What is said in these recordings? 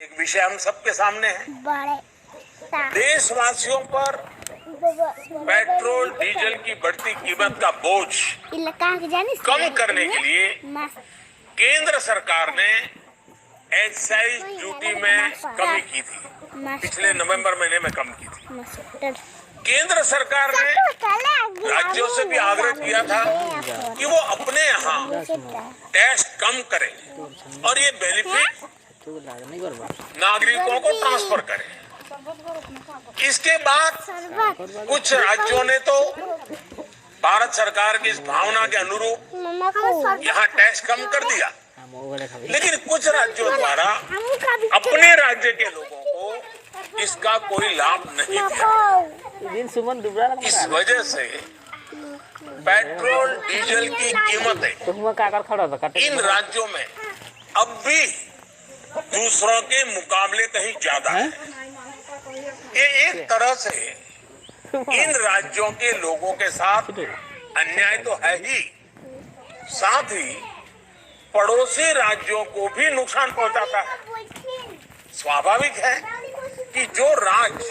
एक विषय हम सबके सामने है। देशवासियों पर पेट्रोल डीजल की बढ़ती कीमत का बोझ कम करने के लिए केंद्र सरकार ने एक्साइज ड्यूटी में कमी की थी। पिछले नवंबर महीने में कम की थी। केंद्र सरकार ने राज्यों से भी आग्रह किया था कि वो अपने यहाँ टैक्स कम करें और ये बेनिफिट नागरिकों को ट्रांसफर करें। इसके बाद कुछ राज्यों ने तो भारत सरकार की इस भावना के अनुरूप यहाँ टैक्स कम कर दिया, लेकिन कुछ राज्यों द्वारा अपने राज्य के लोगों को इसका कोई लाभ नहीं दिया। इस वजह से पेट्रोल डीजल की कीमतें इन राज्यों में अब भी दूसरों के मुकाबले कहीं ज्यादा है। ये एक तरह से इन राज्यों के लोगों के साथ अन्याय तो है ही, साथ ही पड़ोसी राज्यों को भी नुकसान पहुंचाता है। स्वाभाविक है कि जो राज्य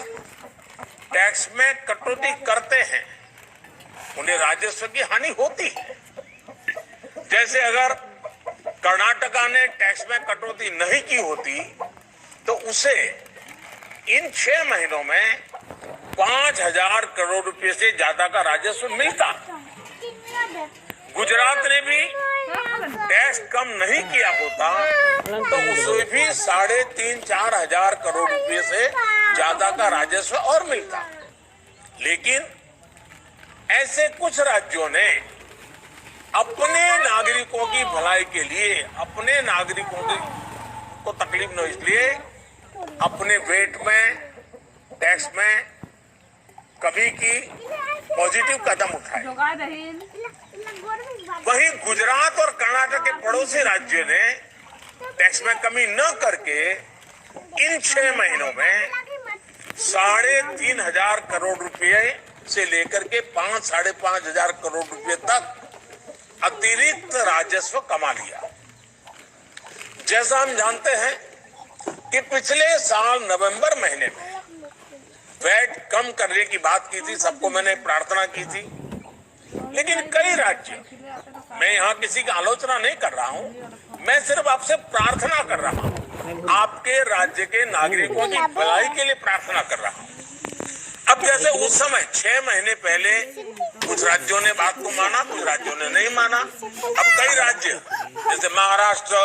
टैक्स में कटौती करते हैं उन्हें राजस्व की हानि होती है। जैसे अगर कर्नाटका ने टैक्स में कटौती नहीं की होती तो उसे इन 6 महीनों में 5,000 करोड़ रुपए से ज्यादा का राजस्व मिलता। गुजरात ने भी टैक्स कम नहीं किया होता तो उसे भी 3,500-4 हजार करोड़ रुपए से ज्यादा का राजस्व और मिलता। लेकिन ऐसे कुछ राज्यों ने अपने नागरिकों की भलाई के लिए, अपने नागरिकों को तकलीफ न इसलिए अपने वेट में टैक्स में कमी की पॉजिटिव कदम उठाए। वहीं गुजरात और कर्नाटक के पड़ोसी राज्य ने टैक्स में कमी न करके इन 6 महीनों में 3,500 करोड़ रुपए से लेकर के 5-5.5 हजार करोड़ रुपए तक अतिरिक्त राजस्व कमा लिया। जैसा हम जानते हैं कि पिछले साल नवंबर महीने में वैट कम करने की बात की थी, सबको मैंने प्रार्थना की थी, लेकिन कई राज्य, मैं यहाँ किसी की आलोचना नहीं कर रहा हूँ, मैं सिर्फ आपसे प्रार्थना कर रहा हूँ, आपके राज्य के नागरिकों की भलाई के लिए प्रार्थना कर रहा हूँ। अब जैसे उस समय 6 महीने पहले कुछ राज्यों ने बात को माना, कुछ राज्यों ने नहीं माना। अब कई राज्य जैसे महाराष्ट्र,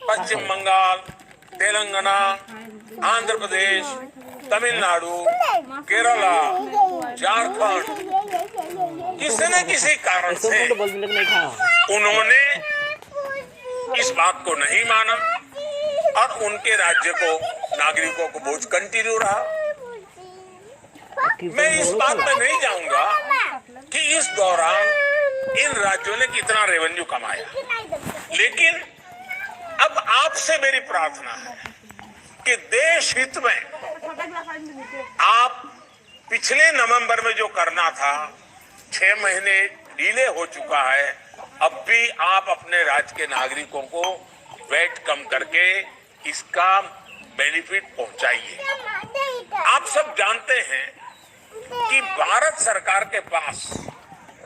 पश्चिम बंगाल, तेलंगाना, आंध्र प्रदेश, तमिलनाडु, केरला, झारखंड, किसी न किसी कारण से उन्होंने इस बात को नहीं माना और उनके राज्य को, नागरिकों को बोझ कंटिन्यू रहा। मैं इस बात में नहीं जाऊंगा कि इस दौरान इन राज्यों ने कितना रेवेन्यू कमाया, लेकिन अब आपसे मेरी प्रार्थना है कि देश हित में आप पिछले नवंबर में जो करना था, 6 महीने डिले हो चुका है, अब भी आप अपने राज्य के नागरिकों को वैट कम करके इसका बेनिफिट पहुंचाइए। आप सब जानते हैं कि भारत सरकार के पास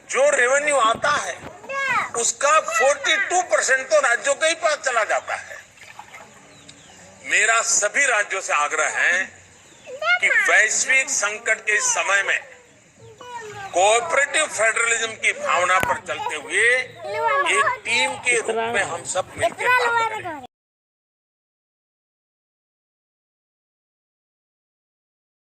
जो रेवेन्यू आता है उसका 42% तो राज्यों के ही पास चला जाता है। मेरा सभी राज्यों से आग्रह है कि वैश्विक संकट के इस समय में कोऑपरेटिव फेडरलिज्म की भावना पर चलते हुए एक टीम के रूप में हम सब मिलकर काम करें।